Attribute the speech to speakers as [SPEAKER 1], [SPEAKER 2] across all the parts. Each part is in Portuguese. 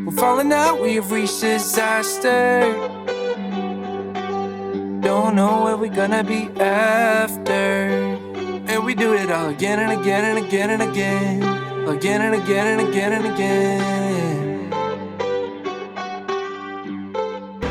[SPEAKER 1] We're falling out, we have reached disaster. Don't know where we're gonna be after. And we do it all again and again and again and again. Again and again and again and again.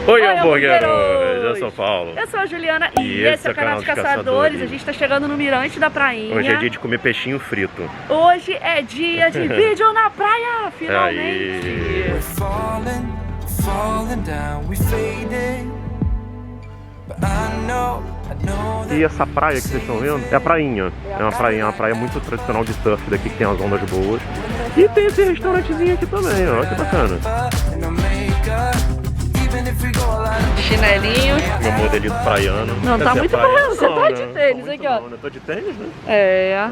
[SPEAKER 2] Oi, hambúrgueros! Eu sou o Paulo.
[SPEAKER 3] Eu sou a Juliana e esse é o canal de Caçadores. A gente tá chegando no Mirante da Prainha.
[SPEAKER 2] Hoje é dia de comer peixinho frito.
[SPEAKER 3] Hoje é dia de vídeo na praia, finalmente!
[SPEAKER 1] We're falling, falling down, we faded. But I know
[SPEAKER 2] E essa praia que vocês estão vendo é a prainha. É uma praia muito tradicional de surf daqui, que tem as ondas boas. E tem esse restaurantezinho aqui também, ó, que bacana.
[SPEAKER 3] Chinelinho.
[SPEAKER 2] Meu modelito praiano.
[SPEAKER 3] Não, tá muito bom, você tá de tênis aqui, ó.
[SPEAKER 2] Eu tô de tênis, né?
[SPEAKER 3] É.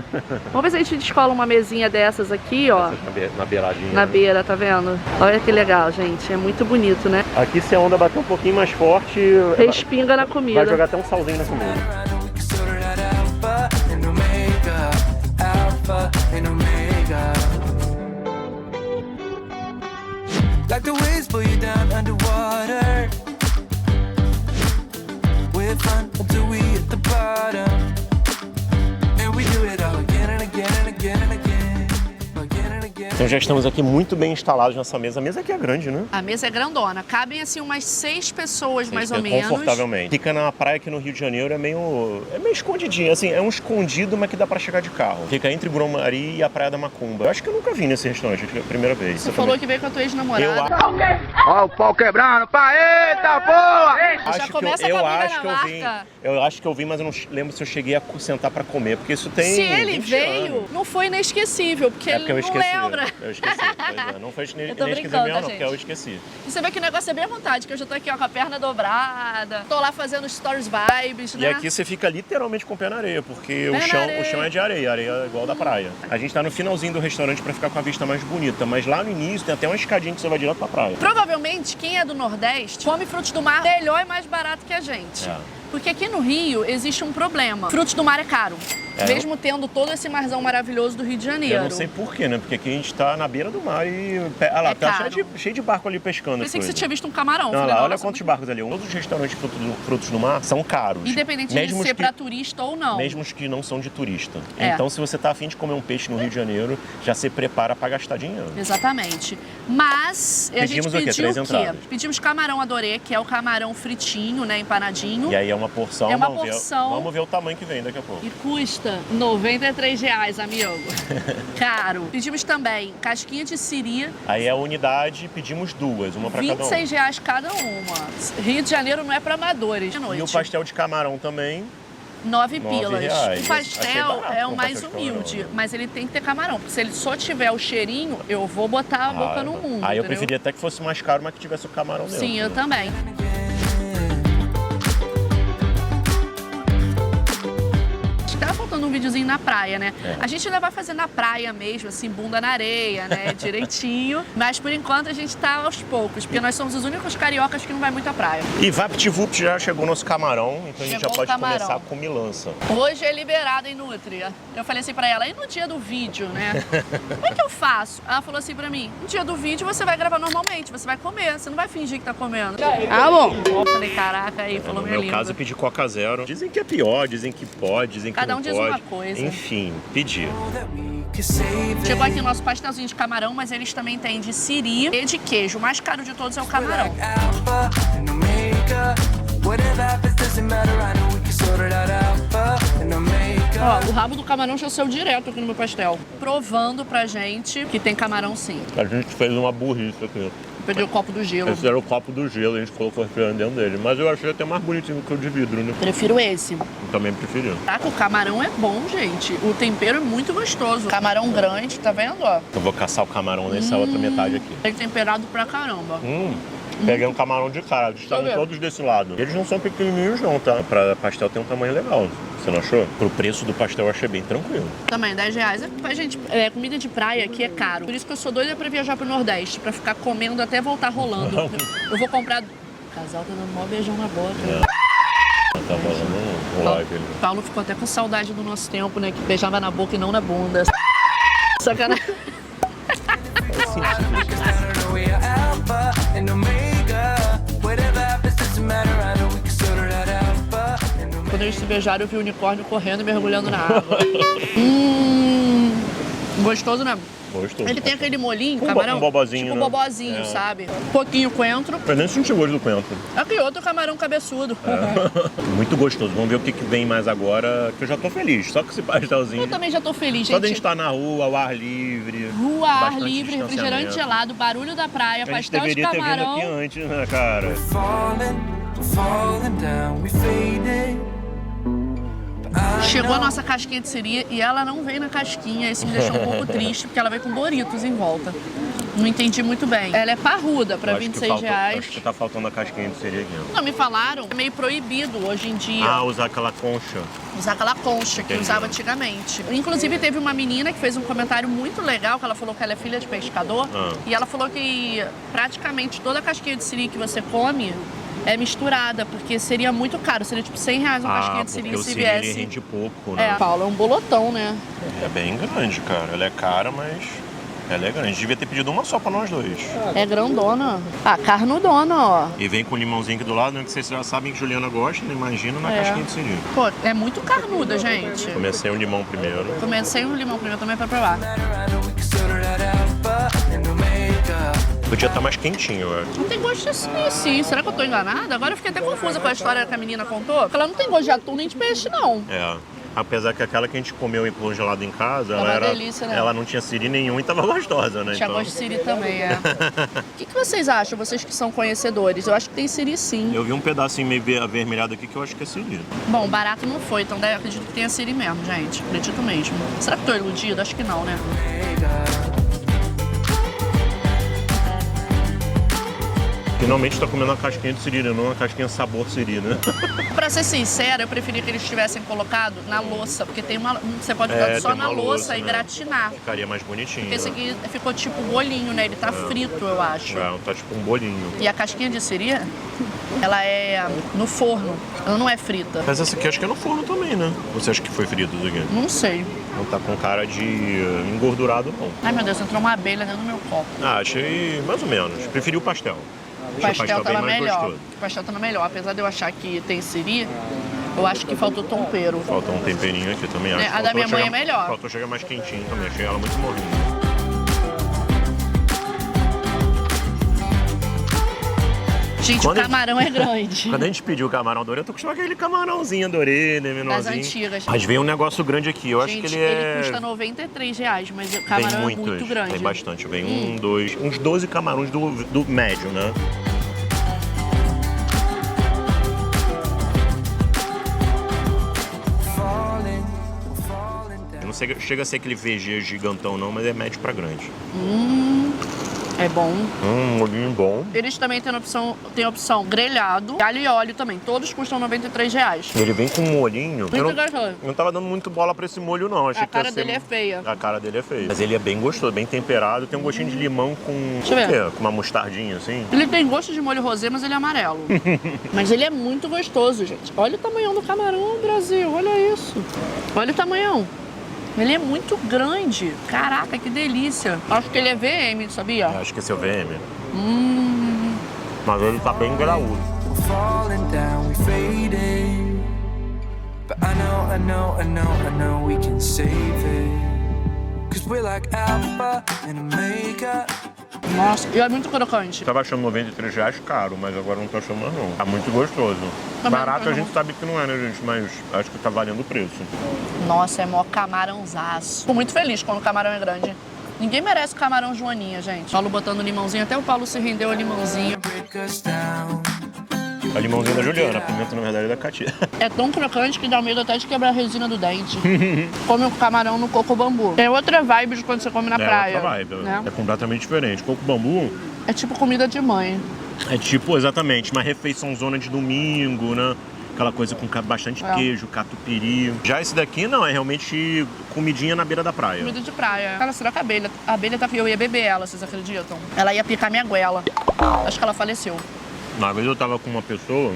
[SPEAKER 3] Vamos ver se a gente descola uma mesinha dessas aqui, ó.
[SPEAKER 2] Na beiradinha.
[SPEAKER 3] Na beira, tá vendo? Olha que legal, gente. É muito bonito, né?
[SPEAKER 2] Aqui, se a onda bater um pouquinho mais forte,
[SPEAKER 3] respinga na comida.
[SPEAKER 2] Vai jogar até um salzinho na comida.
[SPEAKER 1] Like the waves pull you down underwater. We're fun until we hit the bottom. And we do it all again and again and again and again.
[SPEAKER 2] Então já estamos aqui muito bem instalados nessa mesa. A mesa aqui é grande, né?
[SPEAKER 3] A mesa é grandona. Cabem assim umas 6 pessoas, mais ou menos.
[SPEAKER 2] Confortavelmente. Fica na praia aqui no Rio de Janeiro, é meio escondidinho. Assim, é um escondido, mas que dá pra chegar de carro. Fica entre Grumari e a Praia da Macumba. Eu acho que eu nunca vi nesse restaurante, é a primeira vez.
[SPEAKER 3] Você falou que veio com a tua ex-namorada.
[SPEAKER 4] Ó o pau quebrando, pá, eita porra!
[SPEAKER 2] Eu acho que eu vi, mas eu não lembro se eu cheguei a sentar pra comer, porque isso tem.
[SPEAKER 3] Se ele veio, não foi inesquecível, porque ele não lembra.
[SPEAKER 2] Eu esqueci, pois é. Não foi inesquecível, não, porque eu esqueci.
[SPEAKER 3] E você vê que o negócio é bem à vontade, que eu já tô aqui ó, com a perna dobrada, tô lá fazendo stories vibes, né?
[SPEAKER 2] E aqui você fica literalmente com o pé na areia, porque o chão é de areia igual da praia. A gente tá no finalzinho do restaurante pra ficar com a vista mais bonita, mas lá no início tem até uma escadinha que você vai direto pra praia.
[SPEAKER 3] Provavelmente, quem é do Nordeste come frutos do mar melhor e mais barato que a gente.
[SPEAKER 2] É.
[SPEAKER 3] Porque aqui no Rio existe um problema. Frutos do mar é caro. Mesmo tendo todo esse marzão maravilhoso do Rio de Janeiro.
[SPEAKER 2] Eu não sei porquê, né? Porque aqui a gente tá na beira do mar e... Olha lá, tá cheio de barco ali pescando.
[SPEAKER 3] Pensei que você tinha visto um camarão.
[SPEAKER 2] Não, lá, olha quantos barcos ali. Todos os restaurantes de frutos do mar são caros.
[SPEAKER 3] Independente de ser pra turista ou não.
[SPEAKER 2] Mesmo os que não são de turista. Então, se você tá afim de comer um peixe no Rio de Janeiro, já se prepara pra gastar dinheiro.
[SPEAKER 3] Exatamente. Mas a gente pediu o quê? Pedimos camarão adorê, que é o camarão fritinho, né? Empanadinho.
[SPEAKER 2] E aí é uma porção.
[SPEAKER 3] É uma porção.
[SPEAKER 2] Vamos ver o tamanho que vem daqui a pouco.
[SPEAKER 3] E custa R$93, amigo. Caro. Pedimos também casquinha de siri.
[SPEAKER 2] Aí é a unidade, pedimos duas, uma pra cada um.
[SPEAKER 3] R$26 cada uma. Rio de Janeiro não é pra amadores.
[SPEAKER 2] E o pastel de camarão também.
[SPEAKER 3] 9 pilas.
[SPEAKER 2] R$9.
[SPEAKER 3] O pastel é o mais humilde, mas ele tem que ter camarão. Porque se ele só tiver o cheirinho, eu vou botar a boca no mundo.
[SPEAKER 2] Aí eu preferia até que fosse mais caro, mas que tivesse o camarão dentro.
[SPEAKER 3] Sim, eu também. Tá faltando um videozinho na praia, né? A gente ainda vai fazer na praia mesmo, assim, bunda na areia, né? Direitinho. Mas por enquanto a gente tá aos poucos, porque nós somos os únicos cariocas que não vai muito à praia.
[SPEAKER 2] E VaptVupt já chegou nosso camarão, então a gente já pode começar com milança.
[SPEAKER 3] Hoje é liberado em Nutria. Eu falei assim pra ela, e no dia do vídeo, né? Como é que eu faço? Ela falou assim pra mim, no dia do vídeo você vai gravar normalmente, você vai comer, você não vai fingir que tá comendo. Ah, bom. Eu falei, caraca, aí falou minha língua.
[SPEAKER 2] No meu caso eu pedi Coca Zero. Dizem que é pior, dizem que pode, dizem que
[SPEAKER 3] cada um diz uma coisa.
[SPEAKER 2] Enfim, pedi.
[SPEAKER 3] Chegou aqui o nosso pastelzinho de camarão, mas eles também têm de siri e de queijo. O mais caro de todos é o camarão. Ó, o rabo do camarão já saiu direto aqui no meu pastel. Provando pra gente que tem camarão sim.
[SPEAKER 2] A gente fez uma burrice aqui.
[SPEAKER 3] Peguei o copo do gelo.
[SPEAKER 2] Esse era o copo do gelo, a gente colocou o refrigerante dentro dele. Mas eu achei até mais bonitinho que o de vidro, né?
[SPEAKER 3] Prefiro esse.
[SPEAKER 2] Eu também preferi.
[SPEAKER 3] Tá, o camarão é bom, gente. O tempero é muito gostoso. Camarão grande, tá vendo, ó?
[SPEAKER 2] Eu vou caçar o camarão nessa outra metade aqui.
[SPEAKER 3] Tem temperado pra caramba.
[SPEAKER 2] Peguei um camarão de cara, eles estavam todos desse lado. Eles não são pequenininhos não, tá? Pra pastel tem um tamanho legal. Você não achou? Pro preço do pastel eu achei bem tranquilo.
[SPEAKER 3] Também, R$10. Gente, comida de praia aqui é caro. Por isso que eu sou doida pra viajar pro Nordeste, pra ficar comendo até voltar rolando. Eu vou comprar... O casal tá dando um maior beijão na boca.
[SPEAKER 2] Tá falando um live ali.
[SPEAKER 3] Paulo ficou até com saudade do nosso tempo, né? Que beijava na boca e não na bunda. Sacanagem. eles se beijaram, eu vi o unicórnio correndo e mergulhando na água. Gostoso, né?
[SPEAKER 2] Gostoso.
[SPEAKER 3] Ele tem aquele molinho,
[SPEAKER 2] Um
[SPEAKER 3] camarão.
[SPEAKER 2] bobozinho,
[SPEAKER 3] tipo um
[SPEAKER 2] né?
[SPEAKER 3] bobozinho, sabe? Um pouquinho coentro.
[SPEAKER 2] Eu nem senti o gosto do coentro.
[SPEAKER 3] Aqui outro camarão cabeçudo.
[SPEAKER 2] Muito gostoso. Vamos ver o que vem mais agora, que eu já tô feliz. Só com esse pastelzinho.
[SPEAKER 3] Eu também já tô feliz,
[SPEAKER 2] Só de a gente
[SPEAKER 3] gente.
[SPEAKER 2] estar na rua, ao ar livre.
[SPEAKER 3] Rua, ar
[SPEAKER 2] bastante
[SPEAKER 3] livre, refrigerante
[SPEAKER 2] distanciamento.
[SPEAKER 3] gelado, barulho da praia,
[SPEAKER 2] A gente
[SPEAKER 3] pastel de
[SPEAKER 2] deveria ter vindo
[SPEAKER 3] camarão.
[SPEAKER 2] aqui antes, né, cara?
[SPEAKER 1] Falling down, we faded.
[SPEAKER 3] Chegou a nossa casquinha de siri e ela não veio na casquinha. Isso me deixou um pouco triste, porque ela veio com Doritos em volta. Não entendi muito bem. Ela é parruda, pra
[SPEAKER 2] Eu acho que
[SPEAKER 3] R$26.
[SPEAKER 2] falta- Acho que tá faltando a casquinha de siri aqui.
[SPEAKER 3] Não, me falaram, é meio proibido hoje em dia.
[SPEAKER 2] Ah, usar aquela concha.
[SPEAKER 3] Usar aquela concha que
[SPEAKER 2] Entendi.
[SPEAKER 3] usava antigamente. Inclusive, teve uma menina que fez um comentário muito legal, que ela falou que ela é filha de pescador. E ela falou que praticamente toda a casquinha de siri que você come é misturada, porque seria muito caro. Seria tipo R$100 uma casquinha de siri
[SPEAKER 2] porque o
[SPEAKER 3] se
[SPEAKER 2] siri ele
[SPEAKER 3] viesse.
[SPEAKER 2] rende pouco, né?
[SPEAKER 3] É, Paulo, é um bolotão, né?
[SPEAKER 2] É bem grande, cara. Ela é cara, mas ela é grande. Devia ter pedido uma só pra nós dois.
[SPEAKER 3] É grandona. Ah, carnudona, ó.
[SPEAKER 2] E vem com o limãozinho aqui do lado, né? Que vocês já sabem que Juliana gosta, né? Imagina na
[SPEAKER 3] É.
[SPEAKER 2] casquinha de siri.
[SPEAKER 3] Pô, é muito carnuda, gente.
[SPEAKER 2] Comecei o limão primeiro.
[SPEAKER 3] Comecei o limão primeiro também pra provar.
[SPEAKER 1] We can sort that out, but in the makeup.
[SPEAKER 2] Podia estar mais quentinho, eu acho.
[SPEAKER 3] Não tem gosto de sim. Será que eu tô enganada? Agora eu fiquei até confusa com a história que a menina contou. Porque ela não tem gosto de atum nem de peixe, não.
[SPEAKER 2] É. Apesar que aquela que a gente comeu em congelado em casa,
[SPEAKER 3] Tava
[SPEAKER 2] ela era.
[SPEAKER 3] delícia, né?
[SPEAKER 2] Ela não tinha siri nenhum e tava gostosa, né?
[SPEAKER 3] Tinha
[SPEAKER 2] Então,
[SPEAKER 3] gosto de siri também, é. O que vocês acham, vocês que são conhecedores? Eu acho que tem siri sim.
[SPEAKER 2] eu vi um pedacinho meio avermelhado aqui que eu acho que é siri.
[SPEAKER 3] Bom, barato não foi, então daí acredito que tenha siri mesmo, gente. Acredito mesmo. Será que tô iludida? Acho que não, né?
[SPEAKER 2] Finalmente tá comendo uma casquinha de siri, né? Não uma casquinha sabor siri, né?
[SPEAKER 3] Pra ser sincera, eu preferia que eles tivessem colocado na louça, porque tem uma. Você pode botar só
[SPEAKER 2] tem
[SPEAKER 3] na
[SPEAKER 2] uma
[SPEAKER 3] louça e
[SPEAKER 2] né?
[SPEAKER 3] gratinar.
[SPEAKER 2] Ficaria mais bonitinho.
[SPEAKER 3] Porque esse
[SPEAKER 2] né?
[SPEAKER 3] aqui ficou tipo bolinho, né? Ele tá frito, eu acho.
[SPEAKER 2] É, tá tipo um bolinho.
[SPEAKER 3] E a casquinha de siri, ela é no forno, ela não é frita.
[SPEAKER 2] Mas essa aqui acho que é no forno também, né? Você acha que foi frito isso aqui?
[SPEAKER 3] Não sei.
[SPEAKER 2] Não tá com cara de engordurado, não.
[SPEAKER 3] Ai meu Deus, entrou uma abelha dentro do meu copo.
[SPEAKER 2] Ah, achei mais ou menos. Preferi o pastel.
[SPEAKER 3] O
[SPEAKER 2] Achei
[SPEAKER 3] pastel tava
[SPEAKER 2] bem mais
[SPEAKER 3] melhor.
[SPEAKER 2] gostoso.
[SPEAKER 3] O pastel tava melhor. Apesar de eu achar que tem siri, eu acho que faltou tempero.
[SPEAKER 2] Falta um temperinho aqui também, acho.
[SPEAKER 3] A da
[SPEAKER 2] Faltou
[SPEAKER 3] minha mãe
[SPEAKER 2] chegar-
[SPEAKER 3] é melhor.
[SPEAKER 2] Faltou chegar mais quentinho também. Achei ela muito morrinha.
[SPEAKER 3] Gente,
[SPEAKER 2] Quando
[SPEAKER 3] o camarão é grande.
[SPEAKER 2] Quando a gente pediu o camarão dorê, eu tô acostumado com aquele camarãozinho dorê, né, menorzinho.
[SPEAKER 3] Das antigas.
[SPEAKER 2] Mas veio um negócio grande aqui. Eu acho
[SPEAKER 3] Gente,
[SPEAKER 2] que ele é...
[SPEAKER 3] custa R$93, mas o
[SPEAKER 2] Vem
[SPEAKER 3] camarão
[SPEAKER 2] muitos,
[SPEAKER 3] é muito grande.
[SPEAKER 2] Tem bastante. Vem uns 12 camarões do médio, né?
[SPEAKER 1] Falling, we're falling down.
[SPEAKER 2] Não chega a ser aquele VG gigantão não, mas é médio pra grande.
[SPEAKER 3] É bom.
[SPEAKER 2] Molhinho bom.
[SPEAKER 3] Eles também têm a opção grelhado, alho e óleo também. Todos custam R$93.
[SPEAKER 2] Ele vem com um molhinho.
[SPEAKER 3] Muito gostoso.
[SPEAKER 2] Eu não tava dando muito bola pra esse molho, não. Achei
[SPEAKER 3] A
[SPEAKER 2] que ia
[SPEAKER 3] cara
[SPEAKER 2] ser-
[SPEAKER 3] dele é feia.
[SPEAKER 2] A cara dele é feia. Mas ele é bem gostoso, bem temperado. Tem um gostinho de limão com...
[SPEAKER 3] Deixa eu ver.
[SPEAKER 2] Com uma mostardinha, assim.
[SPEAKER 3] Ele tem gosto de molho rosé, mas ele é amarelo. Mas ele é muito gostoso, gente. Olha o tamanhão do camarão, Brasil. Olha isso. Olha o tamanhão. Ele é muito grande. Caraca, que delícia. Acho que ele é VM, sabia?
[SPEAKER 2] Acho que esse é o VM. Mas ele tá bem graúdo.
[SPEAKER 1] We're falling down, we faded. But I know we can save it. Cause we're like alpha and omega.
[SPEAKER 3] Nossa, e é muito crocante.
[SPEAKER 2] Tava achando R$93 caro, mas agora não tô achando mais não. Tá muito gostoso.
[SPEAKER 3] Também
[SPEAKER 2] Barato
[SPEAKER 3] não.
[SPEAKER 2] a gente sabe que não é, né, gente? Mas acho que tá valendo o preço.
[SPEAKER 3] Nossa, é mó camarãozaço. Fico muito feliz quando o camarão é grande. Ninguém merece camarão joaninha, gente. Paulo botando limãozinho, até o Paulo se rendeu a limãozinho.
[SPEAKER 1] Break us down.
[SPEAKER 2] A limãozinha da Juliana, a pimenta na verdade é da Katia.
[SPEAKER 3] É tão crocante que dá medo até de quebrar a resina do dente. Come o camarão no coco bambu. É outra vibe de quando você come na praia.
[SPEAKER 2] outra vibe,
[SPEAKER 3] né?
[SPEAKER 2] é completamente diferente. Coco bambu
[SPEAKER 3] É tipo comida de mãe.
[SPEAKER 2] é tipo, exatamente, uma refeiçãozona de domingo, né? Aquela coisa com bastante queijo, catupiry. Já esse daqui não, é realmente comidinha na beira da praia.
[SPEAKER 3] Comida de praia. Cara, será que a abelha tá aqui? Eu ia beber ela, vocês acreditam? Ela ia picar minha goela. Acho que ela faleceu.
[SPEAKER 2] Uma vez eu tava com uma pessoa,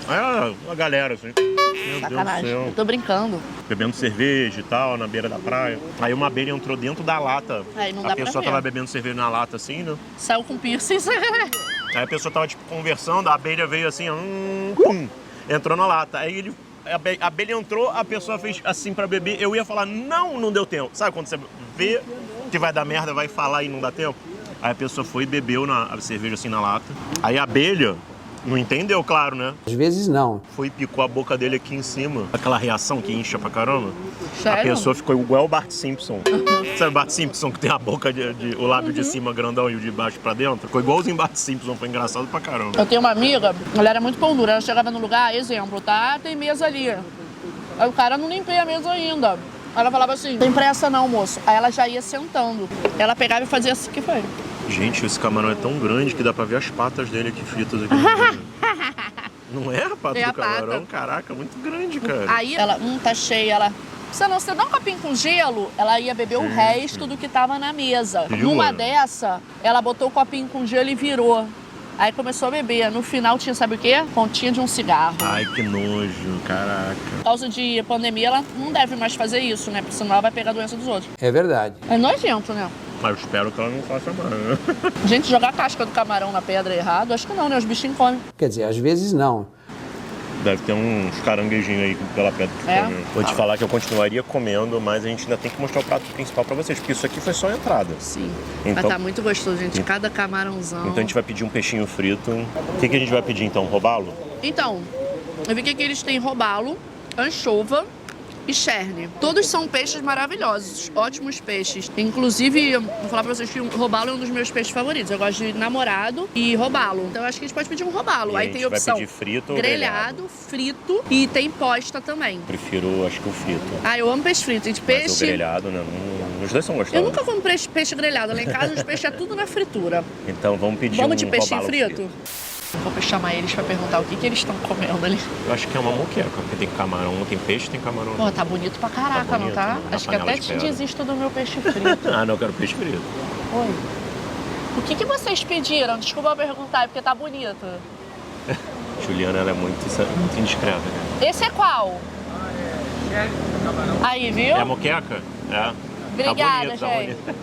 [SPEAKER 2] aí a galera assim, meu
[SPEAKER 3] Sacanagem.
[SPEAKER 2] Deus do
[SPEAKER 3] Eu
[SPEAKER 2] céu,
[SPEAKER 3] tô brincando.
[SPEAKER 2] bebendo cerveja e tal, na beira da praia. Aí uma abelha entrou dentro da lata.
[SPEAKER 3] Aí não dá
[SPEAKER 2] A
[SPEAKER 3] pra
[SPEAKER 2] pessoa
[SPEAKER 3] ver.
[SPEAKER 2] tava bebendo cerveja na lata assim, né?
[SPEAKER 3] Saiu com piercing.
[SPEAKER 2] Aí a pessoa tava tipo conversando, a abelha veio assim, pum, entrou na lata. Aí ele A abelha entrou, a pessoa fez assim pra beber. Eu ia falar, não deu tempo. Sabe quando você vê que vai dar merda, vai falar e não dá tempo? Aí a pessoa foi e bebeu a cerveja assim na lata. Aí a abelha não entendeu, claro, né?
[SPEAKER 5] Às vezes não.
[SPEAKER 2] Foi e picou a boca dele aqui em cima. Aquela reação que incha pra caramba.
[SPEAKER 3] Sério?
[SPEAKER 2] A pessoa ficou igual o Bart Simpson. Sabe o Bart Simpson que tem a boca, o lábio de cima grandão e o de baixo pra dentro? Ficou igualzinho o Bart Simpson, foi engraçado pra caramba.
[SPEAKER 3] Eu tenho uma amiga, ela era muito pão dura. Ela chegava no lugar, exemplo, tá? Tem mesa ali. Aí o cara não limpei a mesa ainda. Ela falava assim, tem pressa não, moço. Aí ela já ia sentando. Ela pegava e fazia assim que foi.
[SPEAKER 2] Gente, esse camarão é tão grande que dá pra ver as patas dele aqui fritas aqui. Não é a pata
[SPEAKER 3] É a
[SPEAKER 2] do camarão?
[SPEAKER 3] pata.
[SPEAKER 2] Caraca, muito grande, cara.
[SPEAKER 3] Aí ela, tá cheia, ela... Você dá um copinho com gelo, ela ia beber o resto do que tava na mesa.
[SPEAKER 2] Jura?
[SPEAKER 3] Numa dessa, ela botou o copinho com gelo e virou. Aí começou a beber. No final tinha, sabe o quê? Pontinha de um cigarro.
[SPEAKER 2] Ai, que nojo, caraca.
[SPEAKER 3] Por causa de pandemia, ela não deve mais fazer isso, né? Porque senão ela vai pegar a doença dos outros.
[SPEAKER 5] É verdade.
[SPEAKER 3] É nojento, né?
[SPEAKER 2] Mas eu espero que ela não faça mais, né?
[SPEAKER 3] Gente, jogar a casca do camarão na pedra é errado? Acho que não, né? Os bichinhos comem.
[SPEAKER 5] Quer dizer, às vezes não.
[SPEAKER 2] Deve ter uns caranguejinhos aí pela pedra que
[SPEAKER 3] É?
[SPEAKER 2] come. Vou te falar que eu continuaria comendo, mas a gente ainda tem que mostrar o prato principal pra vocês, porque isso aqui foi só a entrada.
[SPEAKER 3] Sim.
[SPEAKER 2] Então-
[SPEAKER 3] Mas tá muito gostoso, gente. Cada camarãozão.
[SPEAKER 2] Então a gente vai pedir um peixinho frito. O que a gente vai pedir então? Robalo?
[SPEAKER 3] Então, eu vi que aqui eles têm robalo, anchova e cherne. Todos são peixes maravilhosos, ótimos peixes. Inclusive, vou falar pra vocês que o robalo é um dos meus peixes favoritos. Eu gosto de namorado e robalo. Então eu acho que a gente pode pedir um robalo.
[SPEAKER 2] E a
[SPEAKER 3] Aí
[SPEAKER 2] gente
[SPEAKER 3] tem
[SPEAKER 2] vai
[SPEAKER 3] opção
[SPEAKER 2] pedir frito ou
[SPEAKER 3] grelhado, frito e tem posta também.
[SPEAKER 2] Prefiro, acho que o frito.
[SPEAKER 3] Ah, eu amo peixe frito, gente.
[SPEAKER 2] Mas o
[SPEAKER 3] Peixe...
[SPEAKER 2] grelhado, né? Os dois são
[SPEAKER 3] Eu
[SPEAKER 2] gostosos.
[SPEAKER 3] nunca como peixe grelhado. Lá em casa os peixes é tudo na fritura.
[SPEAKER 2] Então vamos pedir
[SPEAKER 3] Vamos
[SPEAKER 2] um
[SPEAKER 3] de peixinho
[SPEAKER 2] robalo
[SPEAKER 3] frito? Vou chamar eles pra perguntar o que eles estão comendo ali.
[SPEAKER 2] Eu acho que é uma moqueca, porque tem camarão, tem peixe, tem camarão.
[SPEAKER 3] Pô, tá bonito pra caraca,
[SPEAKER 2] Tá bonito,
[SPEAKER 3] não tá?
[SPEAKER 2] né? Na
[SPEAKER 3] Acho que
[SPEAKER 2] panela
[SPEAKER 3] até
[SPEAKER 2] de
[SPEAKER 3] te
[SPEAKER 2] pedra.
[SPEAKER 3] desisto do meu peixe frito.
[SPEAKER 2] Ah, não, eu quero peixe frito.
[SPEAKER 3] Oi. O que vocês pediram? Desculpa perguntar, é porque tá bonito.
[SPEAKER 2] Juliana, ela é muito indiscreta, cara.
[SPEAKER 3] Esse é qual? Aí, viu?
[SPEAKER 2] É a moqueca? É.
[SPEAKER 3] Obrigada,
[SPEAKER 2] tá bonito, tá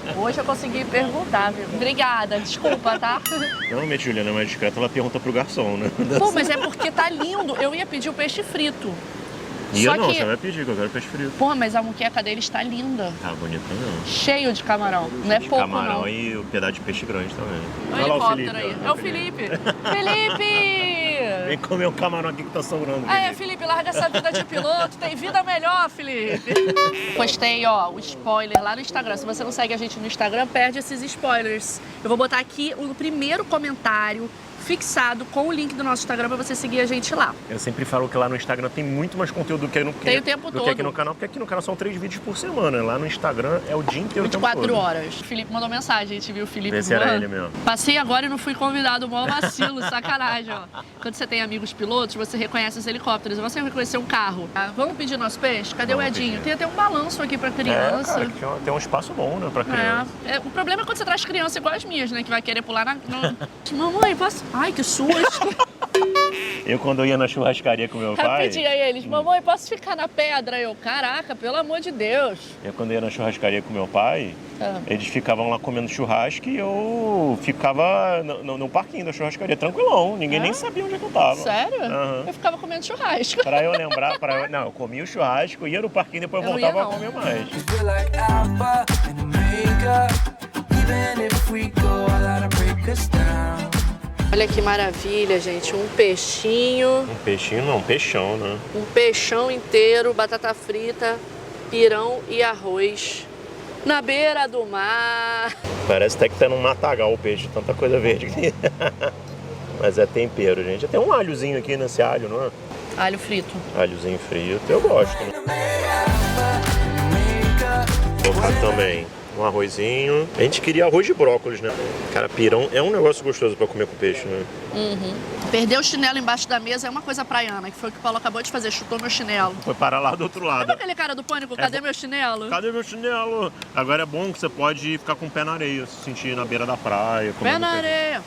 [SPEAKER 3] gente. Hoje eu consegui perguntar, viu? Obrigada, desculpa, tá?
[SPEAKER 2] Normalmente, Juliana é mais discreta, ela pergunta pro garçom, né?
[SPEAKER 3] Pô, mas é porque tá lindo. Eu ia pedir o peixe frito.
[SPEAKER 2] E
[SPEAKER 3] Só
[SPEAKER 2] eu não,
[SPEAKER 3] que-
[SPEAKER 2] você vai pedir, que eu quero peixe frito.
[SPEAKER 3] Pô, mas a muqueca deles tá linda.
[SPEAKER 2] Tá bonito, não.
[SPEAKER 3] Cheio de camarão. Não é
[SPEAKER 2] De
[SPEAKER 3] pouco,
[SPEAKER 2] camarão
[SPEAKER 3] não.
[SPEAKER 2] e o pedaço de peixe grande também.
[SPEAKER 3] Olha o helicóptero aí. É o Felipe. Felipe!
[SPEAKER 2] Vem comer um camarão aqui que tá sobrando.
[SPEAKER 3] Ah, é, Felipe, larga essa vida de piloto. Tem vida melhor, Felipe. Postei, ó, o spoiler lá no Instagram. Se você não segue a gente no Instagram, perde esses spoilers. Eu vou botar aqui o primeiro comentário fixado com o link do nosso Instagram pra você seguir a gente lá.
[SPEAKER 2] Eu sempre falo que lá no Instagram tem muito mais conteúdo do que no
[SPEAKER 3] Tem o tempo
[SPEAKER 2] do que
[SPEAKER 3] todo.
[SPEAKER 2] aqui no canal, porque aqui no canal são 3 vídeos por semana. Lá no Instagram é o dia inteiro. o tempo
[SPEAKER 3] 24
[SPEAKER 2] todo.
[SPEAKER 3] horas. O Felipe mandou mensagem, a gente viu o Felipe
[SPEAKER 2] Vê se era
[SPEAKER 3] voando.
[SPEAKER 2] ele mesmo.
[SPEAKER 3] Passei agora e não fui convidado, mó vacilo, sacanagem, ó. Quando você tem amigos pilotos, você reconhece os helicópteros, você reconhecer um carro. Tá? Vamos pedir nosso peixe? Cadê o
[SPEAKER 2] Vamos
[SPEAKER 3] Edinho?
[SPEAKER 2] pedir.
[SPEAKER 3] Tem até um balanço aqui pra
[SPEAKER 2] É,
[SPEAKER 3] criança.
[SPEAKER 2] cara, que tem um espaço bom, né, pra criança.
[SPEAKER 3] O problema é quando você traz criança igual as minhas, né? Que vai querer pular na... Mamãe, posso... Ai, que susto.
[SPEAKER 2] Eu, quando eu ia na churrascaria com meu pai...
[SPEAKER 3] Rapidinho aí eles. Mamãe, posso ficar na pedra? Eu, caraca, pelo amor de Deus.
[SPEAKER 2] Eu, quando ia na churrascaria com meu pai,
[SPEAKER 3] Ah.
[SPEAKER 2] eles ficavam lá comendo churrasco e eu ficava no parquinho da churrascaria, tranquilão. Ninguém nem sabia onde é que eu tava.
[SPEAKER 3] Sério?
[SPEAKER 2] Aham.
[SPEAKER 3] Eu ficava comendo churrasco.
[SPEAKER 2] Pra eu lembrar, não, eu comia o churrasco, ia no parquinho e depois
[SPEAKER 3] Eu não
[SPEAKER 2] voltava
[SPEAKER 3] ia,
[SPEAKER 2] a
[SPEAKER 3] não.
[SPEAKER 2] comer mais.
[SPEAKER 1] We're like Alpha and Omega. Even if we go all out to break us down.
[SPEAKER 3] Olha que maravilha, gente. Um peixinho,
[SPEAKER 2] Um peixinho não, um peixão, né?
[SPEAKER 3] um peixão inteiro, batata frita, pirão e arroz. Na beira do mar.
[SPEAKER 2] Parece até que tá num matagal o peixe, tanta coisa verde que tem. Mas é tempero, gente. Tem um alhozinho aqui nesse alho, não é?
[SPEAKER 3] Alho frito.
[SPEAKER 2] Alhozinho frito, eu gosto. Né? Vou colocar também um arrozinho. A gente queria arroz de brócolis, né? Cara, pirão é um negócio gostoso pra comer com peixe, né?
[SPEAKER 3] Perder o chinelo embaixo da mesa é uma coisa praiana, que foi o que o Paulo acabou de fazer, chutou meu chinelo.
[SPEAKER 2] Foi parar lá do outro lado.
[SPEAKER 3] Sabe aquele cara do pânico? Cadê meu chinelo?
[SPEAKER 2] Cadê meu chinelo? Agora é bom que você pode ficar com o pé na areia, se sentir na beira da praia.
[SPEAKER 3] Pé
[SPEAKER 2] comendo
[SPEAKER 3] na
[SPEAKER 2] peixe.
[SPEAKER 3] areia,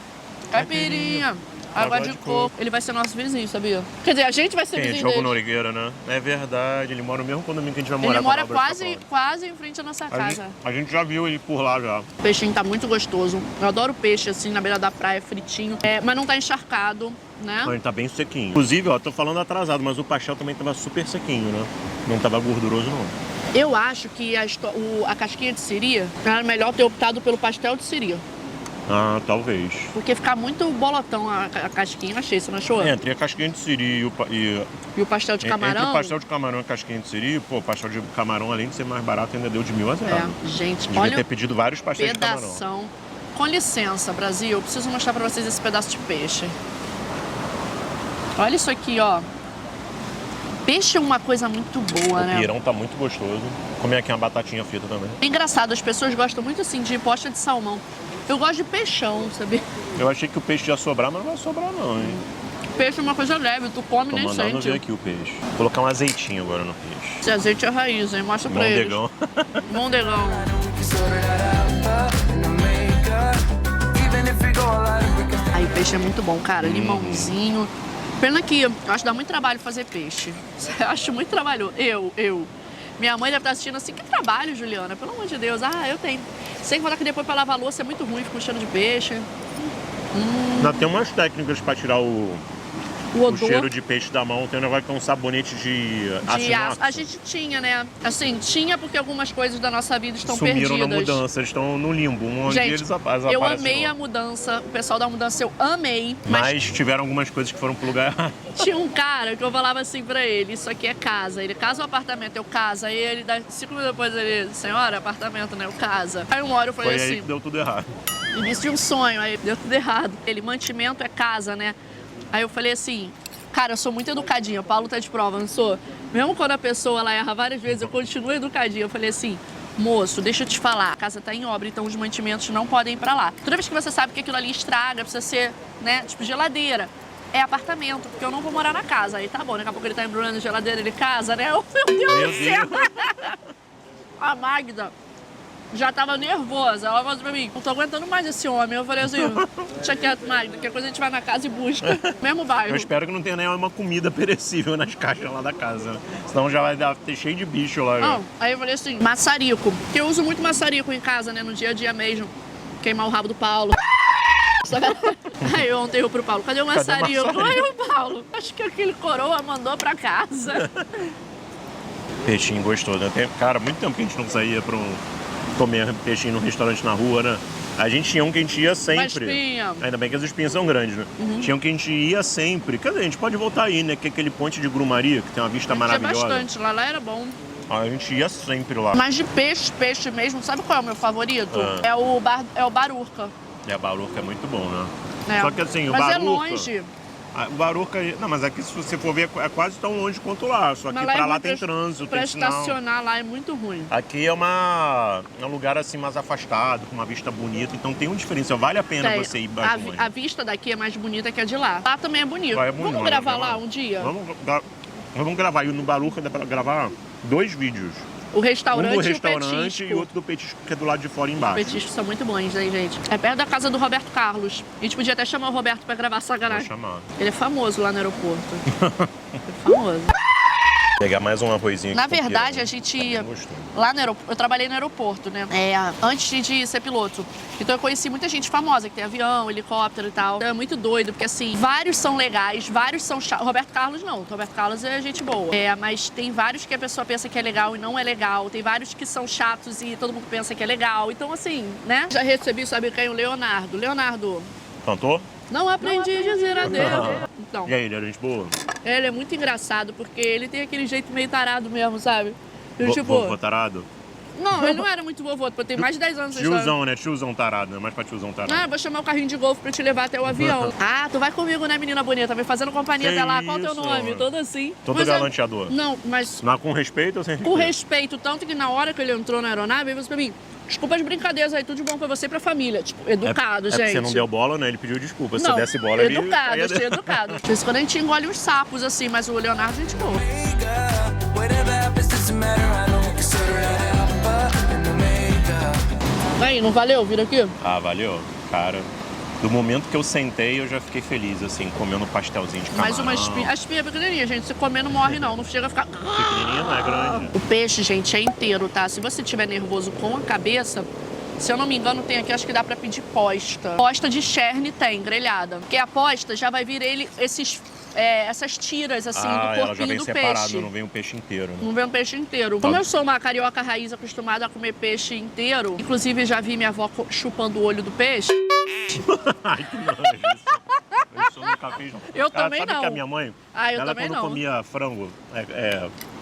[SPEAKER 3] caipirinha. Água de coco. Ele vai ser nosso vizinho, sabia? Quer dizer, a gente vai ser
[SPEAKER 2] Quem?
[SPEAKER 3] vizinho
[SPEAKER 2] Diogo
[SPEAKER 3] dele.
[SPEAKER 2] Nogueira, né? É verdade, ele mora no mesmo condomínio que a gente vai morar.
[SPEAKER 3] Ele mora
[SPEAKER 2] quando a obra ficar pronta.
[SPEAKER 3] quase em frente à nossa casa.
[SPEAKER 2] A gente já viu ele por lá já.
[SPEAKER 3] O peixinho tá muito gostoso. Eu adoro peixe assim na beira da praia, fritinho. Mas não tá encharcado, né?
[SPEAKER 2] Ele tá bem sequinho. Inclusive, ó, tô falando atrasado, mas o pastel também tava super sequinho, né? Não tava gorduroso, não.
[SPEAKER 3] Eu acho que a casquinha de siri era melhor ter optado pelo pastel de siri.
[SPEAKER 2] Ah, talvez.
[SPEAKER 3] Porque ficar muito bolotão a casquinha, achei, você não achou?
[SPEAKER 2] Entre a casquinha de siri
[SPEAKER 3] E o pastel de camarão?
[SPEAKER 2] Entre o pastel de camarão e a casquinha de siri, pô, o pastel de camarão, além de ser mais barato, ainda deu de 1.000 a 0.
[SPEAKER 3] Gente,
[SPEAKER 2] Devia
[SPEAKER 3] olha
[SPEAKER 2] ter pedido vários pastéis de camarão.
[SPEAKER 3] pedação. Com licença, Brasil, eu preciso mostrar pra vocês esse pedaço de peixe. Olha isso aqui, ó. Peixe é uma coisa muito boa, né?
[SPEAKER 2] O pirão tá muito gostoso. Comer aqui uma batatinha frita também.
[SPEAKER 3] É engraçado, as pessoas gostam muito assim de posta de salmão. Eu gosto de peixão, sabe?
[SPEAKER 2] Eu achei que o peixe ia sobrar, mas não vai sobrar não, hein?
[SPEAKER 3] Peixe é uma coisa leve, tu come e
[SPEAKER 2] Tô
[SPEAKER 3] nem
[SPEAKER 2] mandando
[SPEAKER 3] sente.
[SPEAKER 2] ver aqui o peixe. Vou colocar um azeitinho agora no peixe.
[SPEAKER 3] Esse azeite é raiz, hein? Mostra pra eles.
[SPEAKER 2] Mondegão.
[SPEAKER 3] Mondegão. Aí, peixe é muito bom, cara. Limãozinho. Pena que eu acho que dá muito trabalho fazer peixe. Eu acho muito trabalhoso. Minha mãe deve estar assistindo assim, que trabalho, Juliana? Pelo amor de Deus. Ah, eu tenho. Sem contar que depois pra lavar a louça é muito ruim, fica um cheiro de peixe.
[SPEAKER 2] Ainda tem umas técnicas pra tirar o
[SPEAKER 3] odor.
[SPEAKER 2] cheiro de peixe da mão. Tem um negócio que é um sabonete de ácido lático.
[SPEAKER 3] A gente tinha, né? Assim, tinha porque algumas coisas da nossa vida estão
[SPEAKER 2] Sumiram
[SPEAKER 3] perdidas.
[SPEAKER 2] na mudança, eles estão no limbo. Um dia eles aparecem.
[SPEAKER 3] Eu amei a mudança. O pessoal da mudança eu amei.
[SPEAKER 2] Mas tiveram algumas coisas que foram pro lugar errado.
[SPEAKER 3] Tinha um cara que eu falava assim pra ele, isso aqui é casa. Ele casa ou apartamento? Eu casa. Aí ele, 5 minutos depois, ele, senhora, apartamento, né? Eu casa. Aí uma hora eu falei
[SPEAKER 2] Foi
[SPEAKER 3] assim...
[SPEAKER 2] aí que deu tudo errado.
[SPEAKER 3] Início de um sonho, aí deu tudo errado. Ele, mantimento é casa, né? Aí eu falei assim... Cara, eu sou muito educadinha, o Paulo tá de prova, não sou? Mesmo quando a pessoa ela erra várias vezes, eu continuo educadinha. Eu falei assim, moço, deixa eu te falar, a casa tá em obra, então os mantimentos não podem ir pra lá. Toda vez que você sabe que aquilo ali estraga, precisa ser, né, tipo geladeira, é apartamento, porque eu não vou morar na casa. Aí tá bom, daqui a pouco ele tá embrulhando a geladeira, ele casa, né? Oh, meu Deus do céu! A Magda já tava nervosa. Ela falou pra mim, não tô aguentando mais esse homem. Eu falei assim, deixa quieto, Magda, qualquer coisa a gente vai na casa e busca. Mesmo bairro.
[SPEAKER 2] Eu espero que não tenha nenhuma comida perecível nas caixas lá da casa, né? Senão já vai ter cheio de bicho lá.
[SPEAKER 3] Não, aí eu falei assim, maçarico. Porque eu uso muito maçarico em casa, né? No dia a dia mesmo. Queimar o rabo do Paulo. Aí ontem eu pro Paulo, cadê o maçarico? Aí o Paulo, acho que aquele coroa mandou pra casa.
[SPEAKER 2] Peixinho gostoso, né? Cara, muito tempo que a gente não saía pra comer peixinho num restaurante na rua, né? A gente tinha um que a gente ia sempre.
[SPEAKER 3] Espinha.
[SPEAKER 2] Ainda bem que as espinhas são grandes, né? Tinha um que a gente ia sempre. Quer dizer, a gente pode voltar aí, né? Que é aquele ponte de Grumaria, que tem uma vista maravilhosa.
[SPEAKER 3] Bastante, lá era bom.
[SPEAKER 2] A gente ia sempre lá.
[SPEAKER 3] Mas de peixe mesmo, sabe qual é o meu favorito?
[SPEAKER 2] Ah.
[SPEAKER 3] É o Barurca.
[SPEAKER 2] E a Barurca é muito bom, né?
[SPEAKER 3] É.
[SPEAKER 2] Só que assim, o
[SPEAKER 3] Mas
[SPEAKER 2] Barurca...
[SPEAKER 3] é longe.
[SPEAKER 2] O Barurca... Não, mas aqui se você for ver, é quase tão longe quanto lá. Só que
[SPEAKER 3] Mas
[SPEAKER 2] pra
[SPEAKER 3] é
[SPEAKER 2] lá
[SPEAKER 3] muito
[SPEAKER 2] tem trânsito,
[SPEAKER 3] Pra
[SPEAKER 2] tem sinal.
[SPEAKER 3] estacionar lá é muito ruim.
[SPEAKER 2] Aqui é um lugar assim mais afastado, com uma vista bonita. Então tem um diferencial. Vale a pena você ir mais longe.
[SPEAKER 3] A vista daqui é mais bonita que a de lá. Lá também é bonito.
[SPEAKER 2] Lá é bonito,
[SPEAKER 3] Vamos gravar lá um dia?
[SPEAKER 2] Vamos gravar. E no Barurca dá pra gravar 2 vídeos.
[SPEAKER 3] O restaurante,
[SPEAKER 2] Um do
[SPEAKER 3] e o
[SPEAKER 2] restaurante
[SPEAKER 3] petisco.
[SPEAKER 2] e outro do petisco, que é do lado de fora
[SPEAKER 3] Os
[SPEAKER 2] embaixo.
[SPEAKER 3] petiscos são muito bons, hein, gente? É perto da casa do Roberto Carlos. A gente podia até chamar o Roberto pra gravar
[SPEAKER 2] Vou
[SPEAKER 3] sacanagem.
[SPEAKER 2] chamar.
[SPEAKER 3] Ele é famoso lá no aeroporto. É famoso.
[SPEAKER 2] Pegar mais um arrozinho
[SPEAKER 3] Na
[SPEAKER 2] aqui com
[SPEAKER 3] verdade,
[SPEAKER 2] pera,
[SPEAKER 3] a gente...
[SPEAKER 2] Tá bem gostoso.
[SPEAKER 3] Lá no aeroporto, eu trabalhei no aeroporto, né? Antes de ser piloto. Então eu conheci muita gente famosa, que tem avião, helicóptero e tal. É muito doido, porque assim, vários são legais, vários são chatos. Roberto Carlos não. Roberto Carlos é gente boa. Mas tem vários que a pessoa pensa que é legal e não é legal. Tem vários que são chatos e todo mundo pensa que é legal. Então assim, né? Já recebi, sabe quem? O Leonardo. Leonardo,
[SPEAKER 2] Cantou?
[SPEAKER 3] não aprendi a dizer adeus. Então,
[SPEAKER 2] E aí, ele é gente boa?
[SPEAKER 3] ele é muito engraçado, porque ele tem aquele jeito meio tarado mesmo, sabe? E,
[SPEAKER 2] Vovô tarado?
[SPEAKER 3] não, ele não era muito vovô, porque tem mais de 10 anos. essa história.
[SPEAKER 2] Tiozão, né? Tiozão tarado, né? Mais pra tiozão tarado.
[SPEAKER 3] Ah, vou chamar o carrinho de golfe pra te levar até o avião. Ah, tu vai comigo, né, menina bonita? Me fazendo companhia
[SPEAKER 2] Que
[SPEAKER 3] até lá. Qual o teu
[SPEAKER 2] isso?
[SPEAKER 3] nome? Todo assim.
[SPEAKER 2] Todo
[SPEAKER 3] Mas
[SPEAKER 2] galanteador.
[SPEAKER 3] Não, mas
[SPEAKER 2] Não, com respeito ou sem respeito?
[SPEAKER 3] com respeito. Tanto que na hora que ele entrou na aeronave, ele falou pra mim, desculpa as brincadeiras aí, tudo de bom pra você e pra família. Tipo, educado,
[SPEAKER 2] É
[SPEAKER 3] gente.
[SPEAKER 2] porque você não deu bola, né? Ele pediu desculpa. Se
[SPEAKER 3] Não,
[SPEAKER 2] você desse bola,
[SPEAKER 3] educado,
[SPEAKER 2] ele...
[SPEAKER 3] achei educado. De vez em quando a gente engole uns sapos, assim, mas o Leonardo, gente boa. Aí, não valeu? Vira aqui.
[SPEAKER 2] Ah, valeu. Cara, Do momento que eu sentei, eu já fiquei feliz, assim, comendo um pastelzinho de camarão.
[SPEAKER 3] Mais uma espinha. A espinha é pequenininha, gente. Se comer, não morre, não. Não chega a ficar...
[SPEAKER 2] Pequenininha não é grande.
[SPEAKER 3] O peixe, gente, é inteiro, tá? Se você estiver nervoso com a cabeça, se eu não me engano, tem aqui, acho que dá pra pedir posta. Posta de cherne tem, grelhada. Porque a posta já vai vir essas tiras, assim, do
[SPEAKER 2] ela já
[SPEAKER 3] corpinho
[SPEAKER 2] vem
[SPEAKER 3] do
[SPEAKER 2] separado,
[SPEAKER 3] peixe.
[SPEAKER 2] não vem o peixe inteiro. Né?
[SPEAKER 3] Não vem um peixe inteiro. Como eu sou uma carioca raiz acostumada a comer peixe inteiro, inclusive já vi minha avó chupando o olho do peixe.
[SPEAKER 2] Ai, que nojo isso. Eu nunca fiz, não.
[SPEAKER 3] Eu também
[SPEAKER 2] sabe
[SPEAKER 3] não.
[SPEAKER 2] que a minha mãe,
[SPEAKER 3] Ah, eu
[SPEAKER 2] ela
[SPEAKER 3] também
[SPEAKER 2] quando
[SPEAKER 3] não.
[SPEAKER 2] comia frango,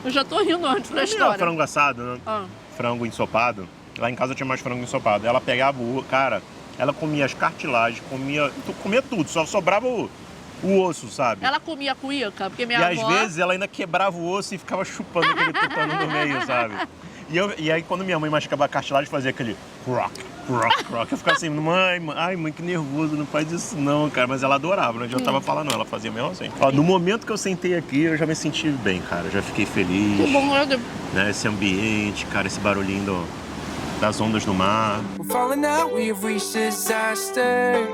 [SPEAKER 3] Eu já tô rindo antes da
[SPEAKER 2] comia
[SPEAKER 3] história.
[SPEAKER 2] frango assado, né?
[SPEAKER 3] Ah.
[SPEAKER 2] Frango ensopado. Lá em casa tinha mais frango ensopado. Ela pegava cara, ela comia as cartilagens, comia tudo, só sobrava o osso, sabe?
[SPEAKER 3] Ela comia cuíca, porque minha
[SPEAKER 2] E
[SPEAKER 3] avó...
[SPEAKER 2] às vezes ela ainda quebrava o osso e ficava chupando aquele tutano no meio, sabe? E aí quando minha mãe mascava a cartilagem, fazia aquele croc, croc, croc. Eu ficava assim, mãe, que nervoso, não faz isso não, cara. Mas ela adorava, não adiantava falar não, ela fazia mesmo assim. Ó, no momento que eu sentei aqui, eu já me senti bem, cara. Eu já fiquei feliz.
[SPEAKER 3] Que bom,
[SPEAKER 2] Né? Esse ambiente, cara, esse barulhinho das ondas no mar.
[SPEAKER 1] We're falling out, we've reached disaster.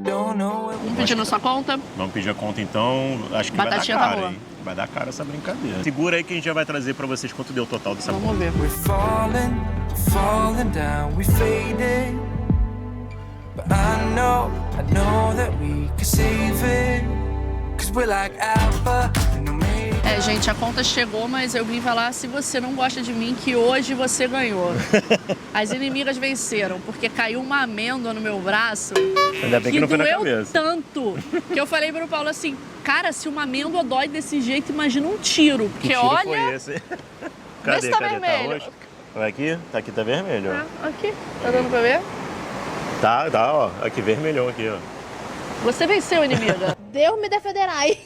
[SPEAKER 1] Don't know
[SPEAKER 3] Vamos pedir na sua conta?
[SPEAKER 2] Vamos pedir a conta então, acho que
[SPEAKER 3] Batatinha
[SPEAKER 2] vai
[SPEAKER 3] tá
[SPEAKER 2] dar cara,
[SPEAKER 3] boa.
[SPEAKER 2] hein? Vai dar cara essa brincadeira. Segura aí que a gente já vai trazer pra vocês quanto deu o total dessa conta.
[SPEAKER 3] Vamos ver.
[SPEAKER 1] we're falling down, we faded. But I know that we can save it. 'Cause we're like alpha and omega.
[SPEAKER 3] Gente, a conta chegou, mas eu vim falar, se você não gosta de mim, que hoje você ganhou. As inimigas venceram, porque caiu uma amêndoa no meu braço.
[SPEAKER 2] Ainda bem que não foi na
[SPEAKER 3] doeu
[SPEAKER 2] cabeça.
[SPEAKER 3] tanto que eu falei pro Paulo assim, cara, se uma amêndoa dói desse jeito, imagina um tiro. Porque
[SPEAKER 2] Que tiro
[SPEAKER 3] olha...
[SPEAKER 2] foi esse?
[SPEAKER 3] Vê
[SPEAKER 2] Cadê,
[SPEAKER 3] se tá
[SPEAKER 2] cadê?
[SPEAKER 3] vermelho.
[SPEAKER 2] Tá roxo? Vai aqui? Tá aqui, tá vermelho, ó.
[SPEAKER 3] Aqui, tá dando pra ver?
[SPEAKER 2] Tá, ó. Aqui, vermelhão aqui, ó.
[SPEAKER 3] Você venceu, inimiga.
[SPEAKER 6] Deus me defenderai.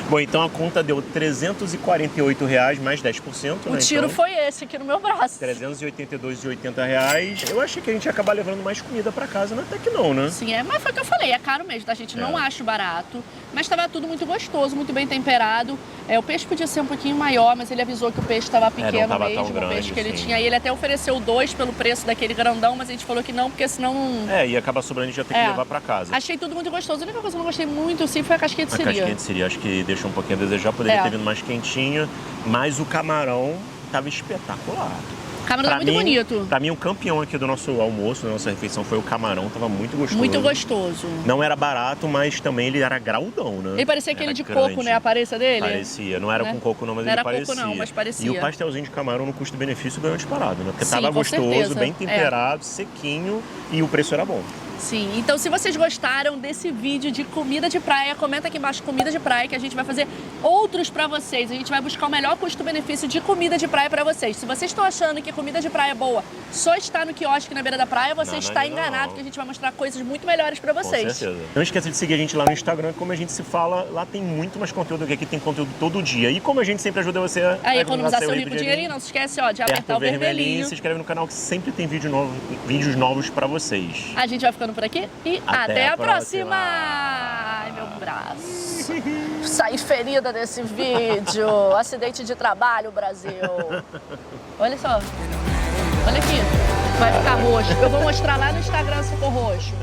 [SPEAKER 2] Bom, então a conta deu R$348 mais 10%,
[SPEAKER 3] O
[SPEAKER 2] né?
[SPEAKER 3] tiro
[SPEAKER 2] então,
[SPEAKER 3] foi esse aqui no meu braço.
[SPEAKER 2] R$382,80. Eu achei que a gente ia acabar levando mais comida pra casa, mas até que não, né?
[SPEAKER 3] Sim, mas foi o que eu falei, é caro mesmo, tá? A gente não acha barato, mas estava tudo muito gostoso, muito bem temperado. O peixe podia ser um pouquinho maior, mas ele avisou que o peixe estava pequeno
[SPEAKER 2] tava tão
[SPEAKER 3] mesmo, o
[SPEAKER 2] grande,
[SPEAKER 3] peixe que ele
[SPEAKER 2] sim.
[SPEAKER 3] tinha. E ele até ofereceu 2 pelo preço daquele grandão, mas a gente falou que não, porque senão não...
[SPEAKER 2] E acaba sobrando, a gente já tem que levar pra casa.
[SPEAKER 3] Achei tudo muito gostoso. A única coisa que eu não gostei muito, sim, foi a casquinha de
[SPEAKER 2] A
[SPEAKER 3] siri.
[SPEAKER 2] casquinha de siri, acho que deixou um pouquinho a desejar, poderia ter vindo mais quentinha, mas o camarão tava espetacular.
[SPEAKER 3] O camarão tá muito bonito.
[SPEAKER 2] Pra mim, o campeão aqui do nosso almoço, da nossa refeição, foi o camarão, tava muito gostoso.
[SPEAKER 3] Muito gostoso.
[SPEAKER 2] Não era barato, mas também ele era graudão, né?
[SPEAKER 3] Ele parecia aquele
[SPEAKER 2] Era
[SPEAKER 3] de
[SPEAKER 2] grande.
[SPEAKER 3] coco, né? A aparência dele.
[SPEAKER 2] Parecia. Não era
[SPEAKER 3] Né?
[SPEAKER 2] com coco não, mas
[SPEAKER 3] Não
[SPEAKER 2] ele
[SPEAKER 3] era coco,
[SPEAKER 2] parecia.
[SPEAKER 3] não, mas parecia.
[SPEAKER 2] E o pastelzinho de camarão no custo-benefício ganhou disparado, né? Porque
[SPEAKER 3] Sim,
[SPEAKER 2] tava
[SPEAKER 3] com
[SPEAKER 2] gostoso,
[SPEAKER 3] certeza.
[SPEAKER 2] bem temperado, sequinho e o preço era bom.
[SPEAKER 3] Sim, então se vocês gostaram desse vídeo de comida de praia, comenta aqui embaixo comida de praia que a gente vai fazer outros pra vocês. A gente vai buscar o melhor custo-benefício de comida de praia pra vocês. Se vocês estão achando que comida de praia é boa só está no quiosque na beira da praia, você está enganado, que a gente vai mostrar coisas muito melhores pra vocês.
[SPEAKER 2] Com certeza. Não esqueça de seguir a gente lá no Instagram, como a gente se fala, lá tem muito mais conteúdo, que aqui tem conteúdo todo dia. E como a gente sempre ajuda você a
[SPEAKER 3] economizar seu rico dinheirinho, não se esquece, ó, de apertar o vermelhinho.
[SPEAKER 2] Se inscreve no canal que sempre tem vídeos novos pra vocês.
[SPEAKER 3] A gente vai ficando por aqui e até a próxima! Ai, meu braço. Saí ferida desse vídeo. Acidente de trabalho, Brasil. Olha só. Olha aqui. Vai ficar roxo. Eu vou mostrar lá no Instagram se for roxo.